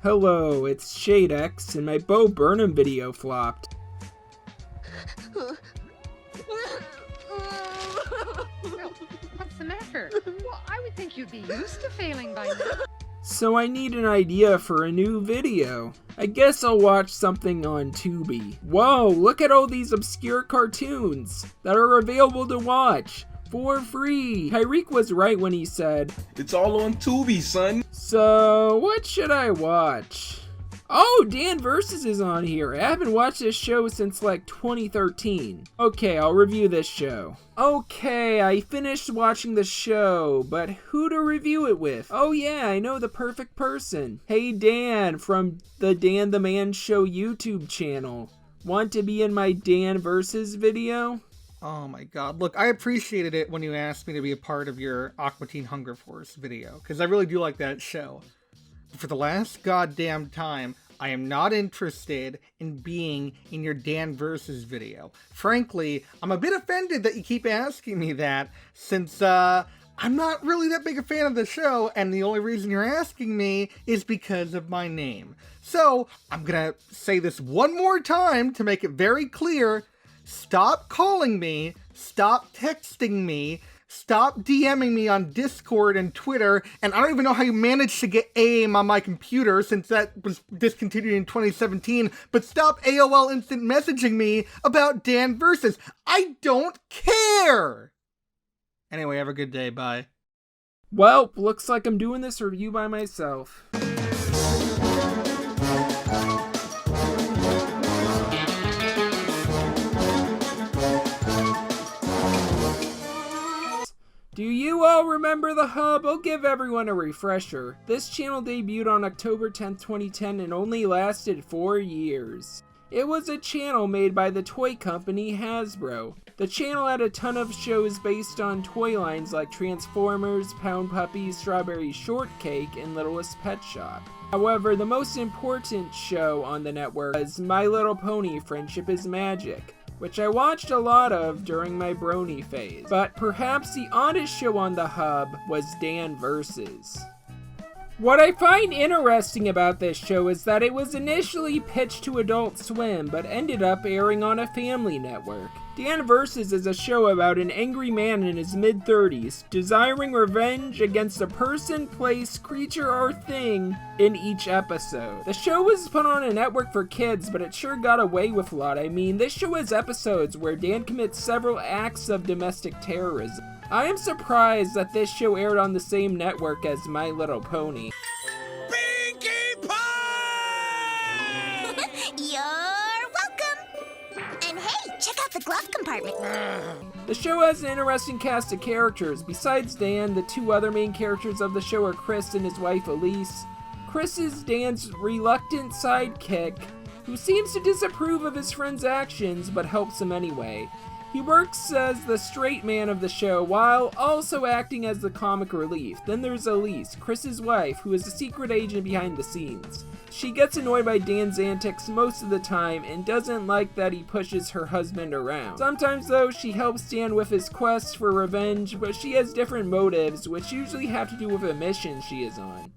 Hello, it's ShadeX, and my Bo Burnham video flopped. What's the matter? Well, I would think you'd be used to failing by now. So I need an idea for a new video. I guess I'll watch something on Tubi. Whoa, look at all these obscure cartoons that are available to watch for free. Tyreek was right when he said, "It's all on Tubi, son." So, what should I watch? Oh, Dan Versus is on here. I haven't watched this show since like 2013. Okay, I'll review this show. Okay, I finished watching the show, but who to review it with? Oh yeah, I know the perfect person. Hey Dan, from the Dan the Man Show YouTube channel. Want to be in my Dan Versus video? Oh my god, look, I appreciated it when you asked me to be a part of your Aqua Teen Hunger Force video, because I really do like that show. But for the last goddamn time, I am not interested in being in your Dan Versus video. Frankly, I'm a bit offended that you keep asking me that, since I'm not really that big a fan of the show, and the only reason you're asking me is because of my name. So, I'm gonna say this one more time to make it very clear. Stop calling me, stop texting me, stop DMing me on Discord and Twitter, and I don't even know how you managed to get AIM on my computer since that was discontinued in 2017, but stop AOL instant messaging me about Dan Versus. I don't care! Anyway, have a good day, bye. Well, looks like I'm doing this review by myself. Do you all remember The Hub? I'll give everyone a refresher. This channel debuted on October 10th, 2010 and only lasted 4 years. It was a channel made by the toy company Hasbro. The channel had a ton of shows based on toy lines like Transformers, Pound Puppies, Strawberry Shortcake, and Littlest Pet Shop. However, the most important show on the network was My Little Pony: Friendship is Magic, which I watched a lot of during my brony phase. But perhaps the oddest show on the Hub was Dan Versus. What I find interesting about this show is that it was initially pitched to Adult Swim, but ended up airing on a family network. Dan Versus is a show about an angry man in his mid-30s, desiring revenge against a person, place, creature, or thing in each episode. The show was put on a network for kids, but it sure got away with a lot. I mean, this show has episodes where Dan commits several acts of domestic terrorism. I am surprised that this show aired on the same network as My Little Pony. Pinkie Pie! You're welcome! And hey, check out the glove compartment. The show has an interesting cast of characters. Besides Dan, the two other main characters of the show are Chris and his wife Elise. Chris is Dan's reluctant sidekick, who seems to disapprove of his friend's actions, but helps him anyway. He works as the straight man of the show while also acting as the comic relief. Then there's Elise, Chris's wife, who is a secret agent behind the scenes. She gets annoyed by Dan's antics most of the time and doesn't like that he pushes her husband around. Sometimes though, she helps Dan with his quest for revenge, but she has different motives, which usually have to do with a mission she is on.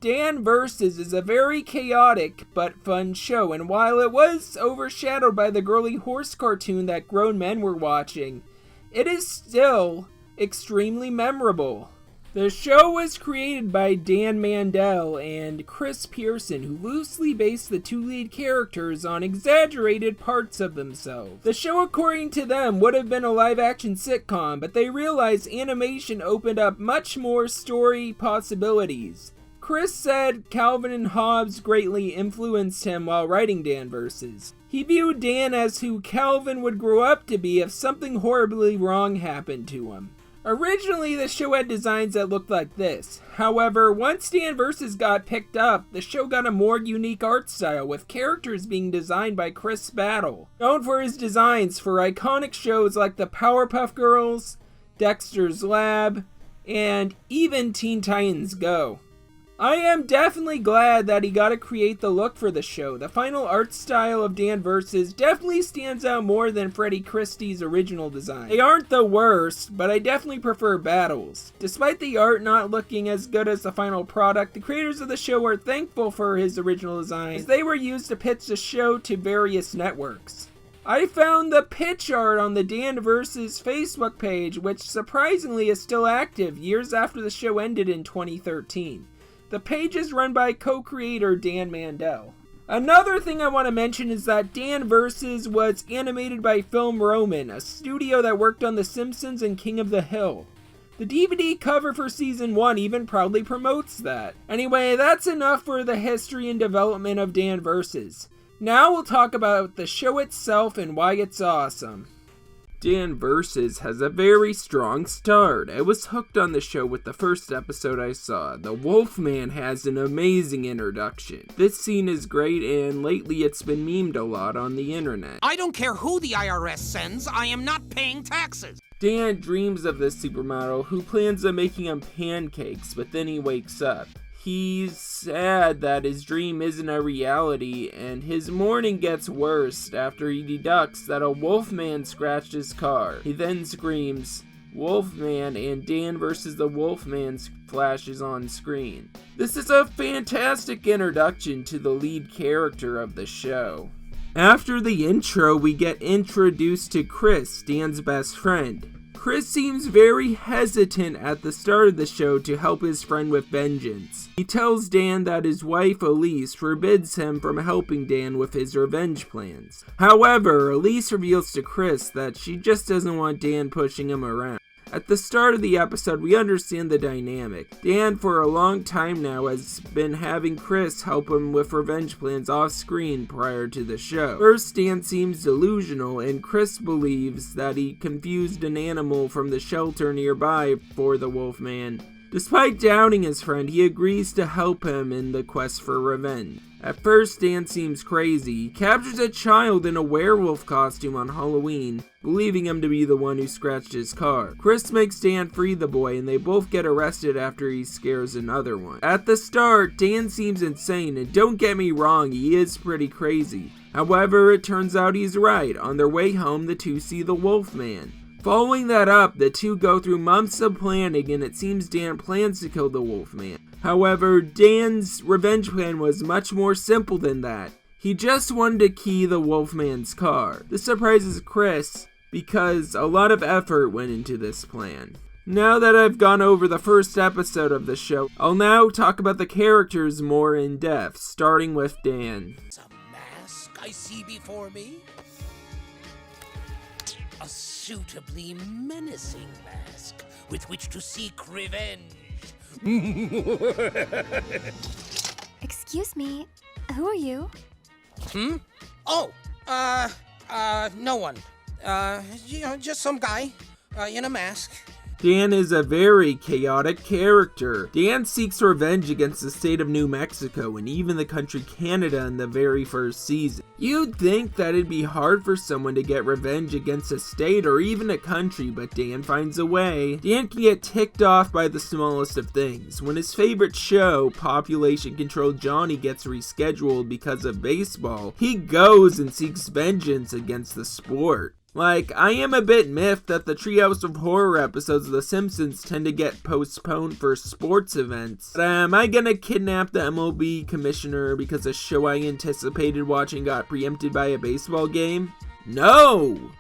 Dan Versus is a very chaotic but fun show, and while it was overshadowed by the girly horse cartoon that grown men were watching, it is still extremely memorable. The show was created by Dan Mandel and Chris Pearson, who loosely based the two lead characters on exaggerated parts of themselves. The show, according to them, would have been a live-action sitcom, but they realized animation opened up much more story possibilities. Chris said Calvin and Hobbes greatly influenced him while writing Dan Versus. He viewed Dan as who Calvin would grow up to be if something horribly wrong happened to him. Originally, the show had designs that looked like this. However, once Dan Versus got picked up, the show got a more unique art style, with characters being designed by Chris Battle, known for his designs for iconic shows like the Powerpuff Girls, Dexter's Lab, and even Teen Titans Go. I am definitely glad that he got to create the look for the show. The final art style of Dan vs. definitely stands out more than Freddie Christie's original design. They aren't the worst, but I definitely prefer Battles. Despite the art not looking as good as the final product, the creators of the show are thankful for his original design, as they were used to pitch the show to various networks. I found the pitch art on the Dan vs. Facebook page, which surprisingly is still active years after the show ended in 2013. The page is run by co-creator Dan Mandel. Another thing I want to mention is that Dan vs. was animated by Film Ramen, a studio that worked on The Simpsons and King of the Hill. The DVD cover for Season 1 even proudly promotes that. Anyway, that's enough for the history and development of Dan vs. Now we'll talk about the show itself and why it's awesome. Dan vs. has a very strong start. I was hooked on the show with the first episode I saw. The Wolfman has an amazing introduction. This scene is great, and lately it's been memed a lot on the internet. I don't care who the IRS sends, I am not paying taxes. Dan dreams of this supermodel who plans on making him pancakes, but then he wakes up. He's sad that his dream isn't a reality, and his morning gets worse after he deducts that a Wolfman scratched his car. He then screams, "Wolfman," and Dan vs. the Wolfman flashes on screen. This is a fantastic introduction to the lead character of the show. After the intro, we get introduced to Chris, Dan's best friend. Chris seems very hesitant at the start of the show to help his friend with vengeance. He tells Dan that his wife Elise forbids him from helping Dan with his revenge plans. However, Elise reveals to Chris that she just doesn't want Dan pushing him around. At the start of the episode, we understand the dynamic. Dan, for a long time now, has been having Chris help him with revenge plans off screen prior to the show. First, Dan seems delusional, and Chris believes that he confused an animal from the shelter nearby for the Wolfman. Despite doubting his friend, he agrees to help him in the quest for revenge. At first, Dan seems crazy. He captures a child in a werewolf costume on Halloween, believing him to be the one who scratched his car. Chris makes Dan free the boy, and they both get arrested after he scares another one. At the start, Dan seems insane, and don't get me wrong, he is pretty crazy. However, it turns out he's right. On their way home, the two see the Wolfman. Following that up, the two go through months of planning, and it seems Dan plans to kill the Wolfman. However, Dan's revenge plan was much more simple than that. He just wanted to key the Wolfman's car. This surprises Chris because a lot of effort went into this plan. Now that I've gone over the first episode of the show, I'll now talk about the characters more in depth, starting with Dan. It's a mask I see before me. A suitably menacing mask with which to seek revenge. Excuse me, who are you? Oh, no one. Just some guy, in a mask. Dan is a very chaotic character. Dan seeks revenge against the state of New Mexico and even the country Canada in the very first season. You'd think that it'd be hard for someone to get revenge against a state or even a country, but Dan finds a way. Dan can get ticked off by the smallest of things. When his favorite show, Population Control Johnny, gets rescheduled because of baseball, he goes and seeks vengeance against the sport. Like, I am a bit miffed that the Treehouse of Horror episodes of The Simpsons tend to get postponed for sports events. But am I gonna kidnap the MLB commissioner because a show I anticipated watching got preempted by a baseball game? No!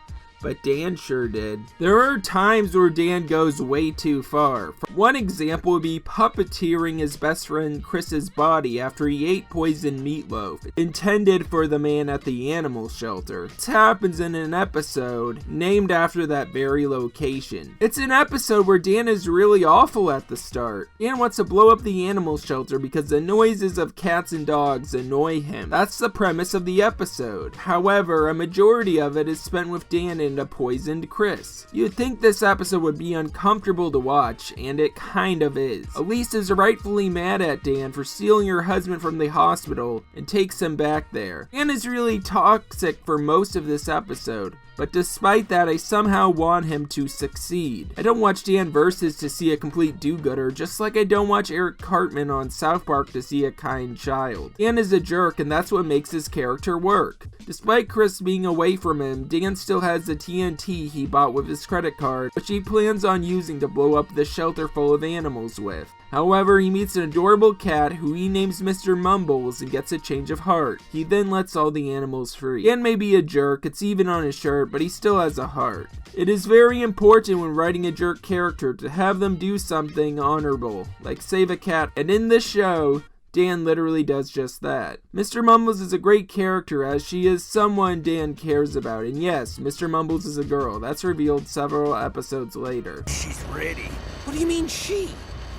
But Dan sure did. There are times where Dan goes way too far. One example would be puppeteering his best friend Chris's body after he ate poisoned meatloaf, intended for the man at the animal shelter. This happens in an episode named after that very location. It's an episode where Dan is really awful at the start. Dan wants to blow up the animal shelter because the noises of cats and dogs annoy him. That's the premise of the episode. However, a majority of it is spent with Dan in to poisoned Chris. You'd think this episode would be uncomfortable to watch, and it kind of is. Elise is rightfully mad at Dan for stealing her husband from the hospital and takes him back there. Dan is really toxic for most of this episode, but despite that, I somehow want him to succeed. I don't watch Dan Versus to see a complete do-gooder, just like I don't watch Eric Cartman on South Park to see a kind child. Dan is a jerk, and that's what makes his character work. Despite Chris being away from him, Dan still has the TNT he bought with his credit card, which he plans on using to blow up the shelter full of animals with. However, he meets an adorable cat who he names Mr. Mumbles and gets a change of heart. He then lets all the animals free. Dan may be a jerk, it's even on his shirt, but he still has a heart. It is very important when writing a jerk character to have them do something honorable, like save a cat, and in this show, Dan literally does just that. Mr. Mumbles is a great character as she is someone Dan cares about, and yes, Mr. Mumbles is a girl. That's revealed several episodes later. She's ready. What do you mean she?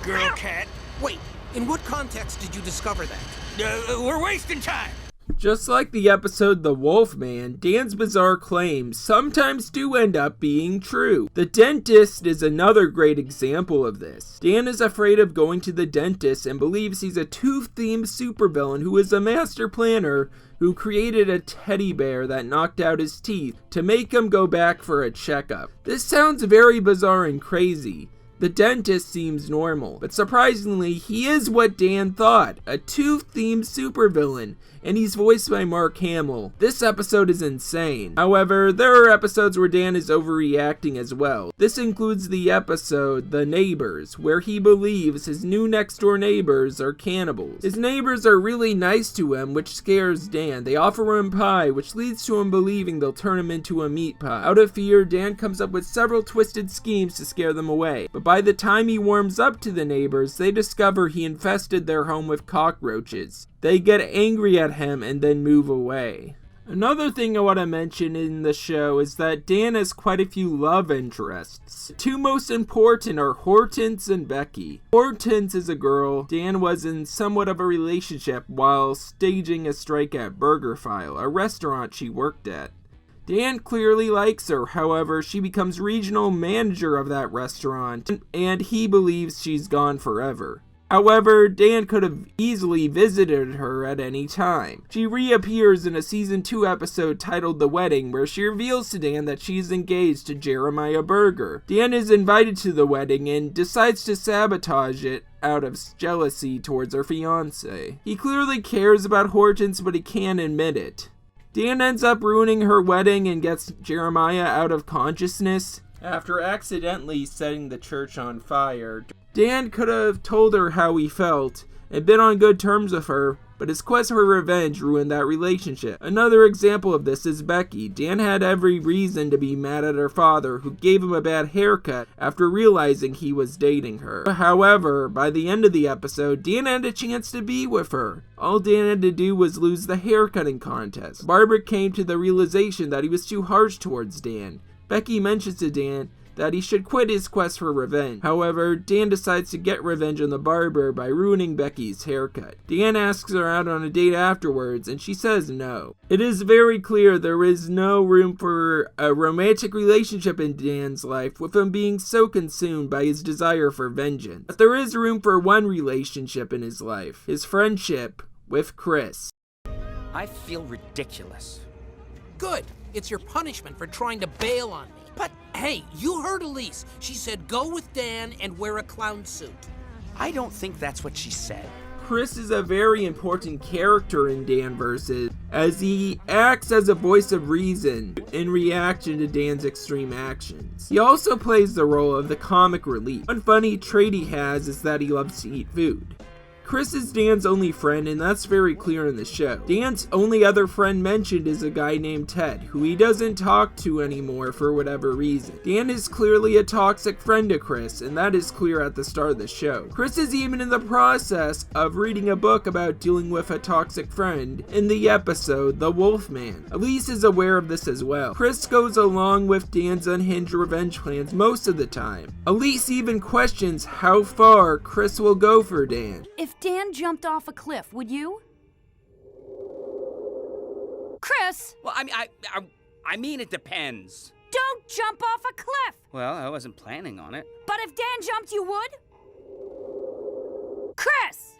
Girl cat? Wait, in what context did you discover that? We're wasting time! Just like the episode The Wolfman, Dan's bizarre claims sometimes do end up being true. The dentist is another great example of this. Dan is afraid of going to the dentist and believes he's a tooth-themed supervillain who is a master planner who created a teddy bear that knocked out his teeth to make him go back for a checkup. This sounds very bizarre and crazy. The dentist seems normal, but surprisingly, he is what Dan thought, a tooth-themed supervillain, and he's voiced by Mark Hamill. This episode is insane. However, there are episodes where Dan is overreacting as well. This includes the episode The Neighbors, where he believes his new next-door neighbors are cannibals. His neighbors are really nice to him, which scares Dan. They offer him pie, which leads to him believing they'll turn him into a meat pie. Out of fear, Dan comes up with several twisted schemes to scare them away, but by the time he warms up to the neighbors, they discover he infested their home with cockroaches. They get angry at him and then move away. Another thing I want to mention in the show is that Dan has quite a few love interests. The two most important are Hortense and Becky. Hortense is a girl Dan was in somewhat of a relationship while staging a strike at BurgerFile, a restaurant she worked at. Dan clearly likes her, however, she becomes regional manager of that restaurant, and he believes she's gone forever. However, Dan could have easily visited her at any time. She reappears in a Season 2 episode titled The Wedding, where she reveals to Dan that she's engaged to Jeremiah Berger. Dan is invited to the wedding and decides to sabotage it out of jealousy towards her fiancé. He clearly cares about Hortense, but he can't admit it. Dan ends up ruining her wedding and gets Jeremiah out of consciousness after accidentally setting the church on fire. Dan could have told her how he felt and been on good terms with her, but his quest for revenge ruined that relationship. Another example of this is Becky. Dan had every reason to be mad at her father, who gave him a bad haircut after realizing he was dating her. However, by the end of the episode, Dan had a chance to be with her. All Dan had to do was lose the haircutting contest. Barbara came to the realization that he was too harsh towards Dan. Becky mentions to Dan that he should quit his quest for revenge. However, Dan decides to get revenge on the barber by ruining Becky's haircut. Dan asks her out on a date afterwards, and she says no. It is very clear there is no room for a romantic relationship in Dan's life, with him being so consumed by his desire for vengeance. But there is room for one relationship in his life, his friendship with Chris. I feel ridiculous. Good. It's your punishment for trying to bail on me. But hey, you heard Elise. She said go with Dan and wear a clown suit. I don't think that's what she said. Chris is a very important character in Dan Versus, as he acts as a voice of reason in reaction to Dan's extreme actions. He also plays the role of the comic relief. One funny trait he has is that he loves to eat food. Chris is Dan's only friend, and that's very clear in the show. Dan's only other friend mentioned is a guy named Ted, who he doesn't talk to anymore for whatever reason. Dan is clearly a toxic friend to Chris, and that is clear at the start of the show. Chris is even in the process of reading a book about dealing with a toxic friend in the episode The Wolfman. Elise is aware of this as well. Chris goes along with Dan's unhinged revenge plans most of the time. Elise even questions how far Chris will go for Dan. If Dan jumped off a cliff, would you? Chris! Well, I mean, it depends. Don't Don't jump off a cliff! Well, I wasn't planning on it. But if Dan jumped, you would? Chris!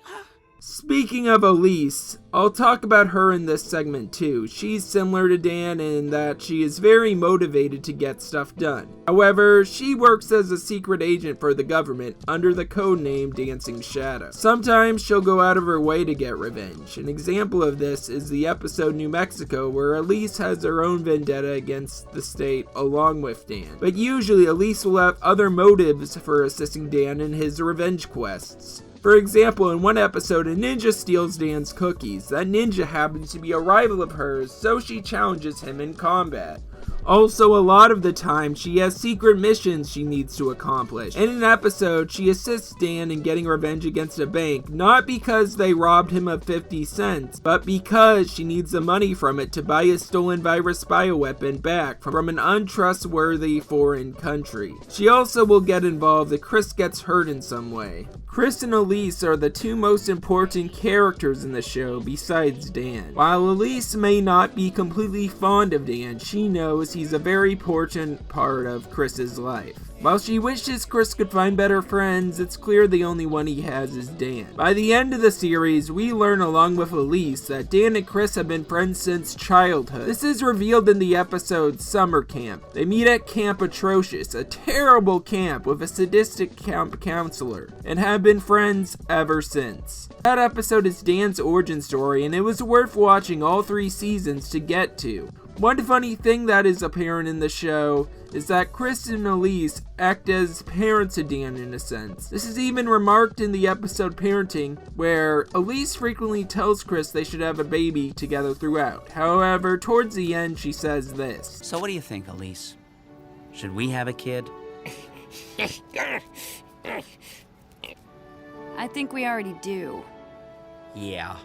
Speaking of Elise, I'll talk about her in this segment too. She's similar to Dan in that she is very motivated to get stuff done. However, she works as a secret agent for the government under the code name Dancing Shadow. Sometimes she'll go out of her way to get revenge. An example of this is the episode New Mexico, where Elise has her own vendetta against the state along with Dan. But usually Elise will have other motives for assisting Dan in his revenge quests. For example, in one episode, a ninja steals Dan's cookies. That ninja happens to be a rival of hers, so she challenges him in combat. Also, a lot of the time, she has secret missions she needs to accomplish. In an episode, she assists Dan in getting revenge against a bank, not because they robbed him of 50 cents, but because she needs the money from it to buy a stolen virus bioweapon back from an untrustworthy foreign country. She also will get involved if Chris gets hurt in some way. Chris and Elise are the two most important characters in the show besides Dan. While Elise may not be completely fond of Dan, she knows he's a very important part of Chris's life. While she wishes Chris could find better friends, it's clear the only one he has is Dan. By the end of the series, we learn along with Elise that Dan and Chris have been friends since childhood. This is revealed in the episode Summer Camp. They meet at Camp Atrocious, a terrible camp with a sadistic camp counselor, and have been friends ever since. That episode is Dan's origin story, and it was worth watching all 3 seasons to get to. One funny thing that is apparent in the show is that Chris and Elise act as parents to Dan in a sense. This is even remarked in the episode Parenting, where Elise frequently tells Chris they should have a baby together throughout. However, towards the end she says this. So what do you think, Elise? Should we have a kid? I think we already do. Yeah.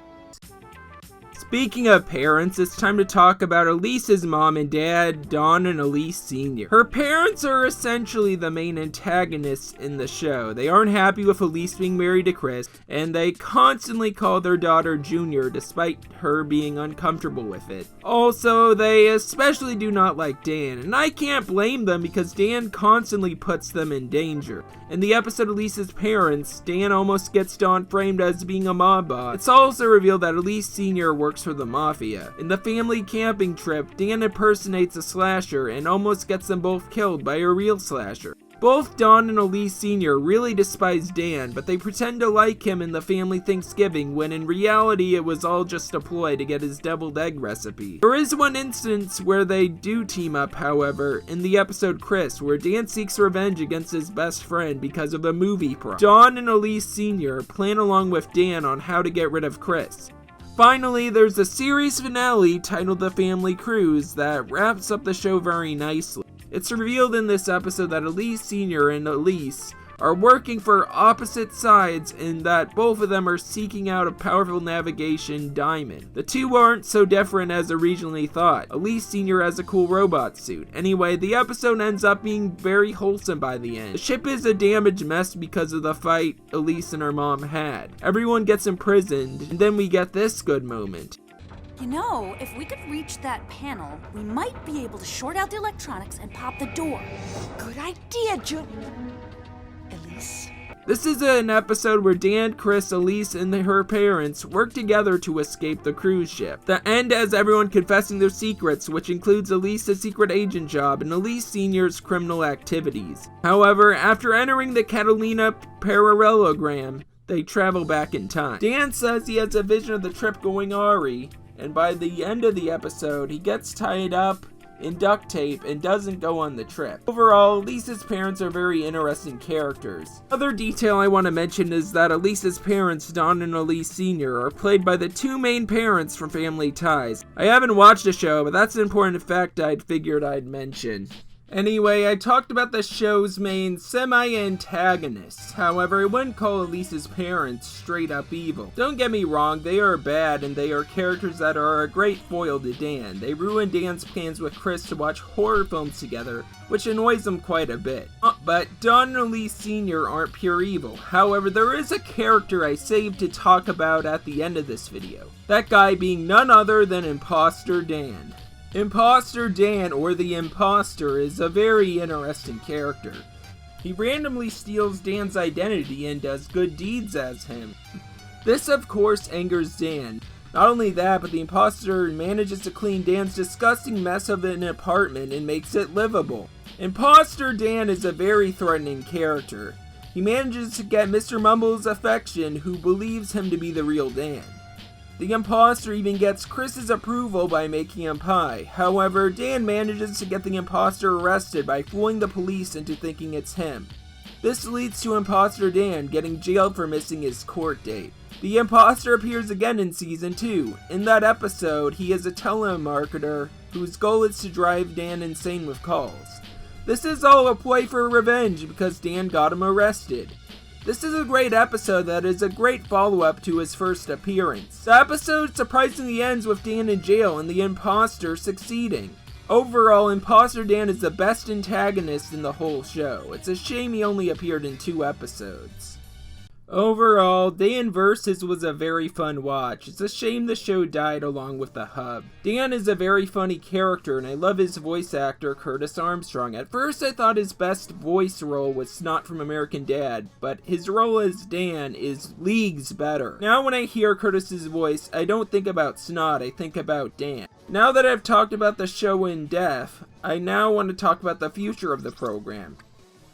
Speaking of parents, it's time to talk about Elise's mom and dad, Don and Elise Sr. Her parents are essentially the main antagonists in the show. They aren't happy with Elise being married to Chris, and they constantly call their daughter Junior despite her being uncomfortable with it. Also, they especially do not like Dan, and I can't blame them because Dan constantly puts them in danger. In the episode Elise's Parents, Dan almost gets Don framed as being a mob boss. It's also revealed that Elise Sr. works for the Mafia. In the family camping trip, Dan impersonates a slasher and almost gets them both killed by a real slasher. Both Don and Elise Sr. really despise Dan, but they pretend to like him in the family Thanksgiving when in reality it was all just a ploy to get his deviled egg recipe. There is one instance where they do team up, however, in the episode Chris, where Dan seeks revenge against his best friend because of a movie prop. Don and Elise Sr. plan along with Dan on how to get rid of Chris. Finally, there's a series finale titled The Family Cruise that wraps up the show very nicely. It's revealed in this episode that Elise Sr. and Elise are working for opposite sides and that both of them are seeking out a powerful navigation diamond. The two aren't so different as originally thought. Elise Sr. has a cool robot suit. Anyway, the episode ends up being very wholesome by the end. The ship is a damaged mess because of the fight Elise and her mom had. Everyone gets imprisoned, and then we get this good moment. You know, if we could reach that panel, we might be able to short out the electronics and pop the door. Good idea, Elise. This is an episode where Dan, Chris, Elise, and her parents work together to escape the cruise ship. The end has everyone confessing their secrets, which includes Elise's secret agent job and Elise Sr.'s criminal activities. However, after entering the Catalina parallelogram, they travel back in time. Dan says he has a vision of the trip going awry, and by the end of the episode, he gets tied up in duct tape and doesn't go on the trip. Overall, Elise's parents are very interesting characters. Another detail I want to mention is that Elise's parents, Don and Elise Sr., are played by the two main parents from Family Ties. I haven't watched the show, but that's an important fact I'd figured I'd mention. Anyway, I talked about the show's main semi-antagonists. However, I wouldn't call Elise's parents straight up evil. Don't get me wrong, they are bad and they are characters that are a great foil to Dan. They ruin Dan's plans with Chris to watch horror films together, which annoys him quite a bit. But Don and Elise Sr. aren't pure evil. However, there is a character I saved to talk about at the end of this video. That guy being none other than Imposter Dan. Imposter Dan, or the Imposter, is a very interesting character. He randomly steals Dan's identity and does good deeds as him. This of course angers Dan. Not only that, but the Imposter manages to clean Dan's disgusting mess of an apartment and makes it livable. Imposter Dan is a very threatening character. He manages to get Mr. Mumble's affection, who believes him to be the real Dan. The Imposter even gets Chris's approval by making him pie. However, Dan manages to get the Imposter arrested by fooling the police into thinking it's him. This leads to Imposter Dan getting jailed for missing his court date. The Imposter appears again in Season 2. In that episode, he is a telemarketer whose goal is to drive Dan insane with calls. This is all a ploy for revenge because Dan got him arrested. This is a great episode that is a great follow-up to his first appearance. The episode surprisingly ends with Dan in jail and the Imposter succeeding. Overall, Imposter Dan is the best antagonist in the whole show. It's a shame he only appeared in 2 episodes. Overall, Dan vs. was a very fun watch. It's a shame the show died along with the hub. Dan is a very funny character, and I love his voice actor, Curtis Armstrong. At first I thought his best voice role was Snot from American Dad, but his role as Dan is leagues better. Now when I hear Curtis's voice, I don't think about Snot, I think about Dan. Now that I've talked about the show in depth, I now want to talk about the future of the program.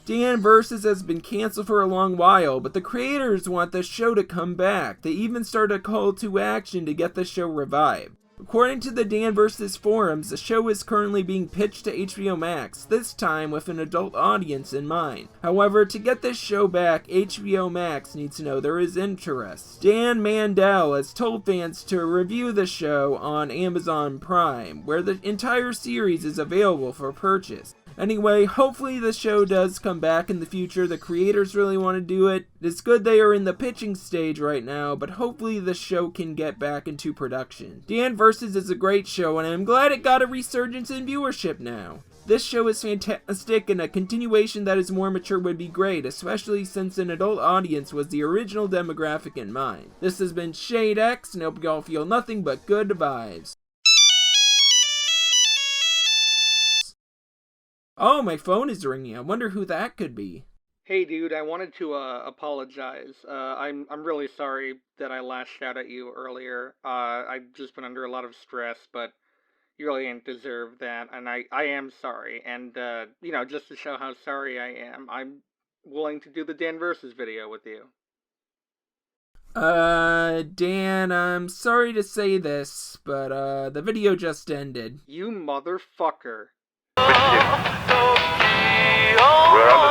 Dan vs. has been cancelled for a long while, but the creators want the show to come back. They even started a call to action to get the show revived. According to the Dan vs. forums, the show is currently being pitched to HBO Max, this time with an adult audience in mind. However, to get this show back, HBO Max needs to know there is interest. Dan Mandel has told fans to review the show on Amazon Prime, where the entire series is available for purchase. Anyway, hopefully the show does come back in the future. The creators really want to do it. It's good they are in the pitching stage right now, but hopefully the show can get back into production. Dan vs. is a great show, and I'm glad it got a resurgence in viewership now. This show is fantastic, and a continuation that is more mature would be great, especially since an adult audience was the original demographic in mind. This has been ShadeX, and I hope y'all feel nothing but good vibes. Oh, my phone is ringing. I wonder who that could be. Hey dude, I wanted to apologize. I'm really sorry that I lashed out at you earlier. I've just been under a lot of stress, but you really didn't deserve that, and I am sorry. And just to show how sorry I am, I'm willing to do the Dan vs. video with you. Dan, I'm sorry to say this, but the video just ended. You motherfucker. We're on the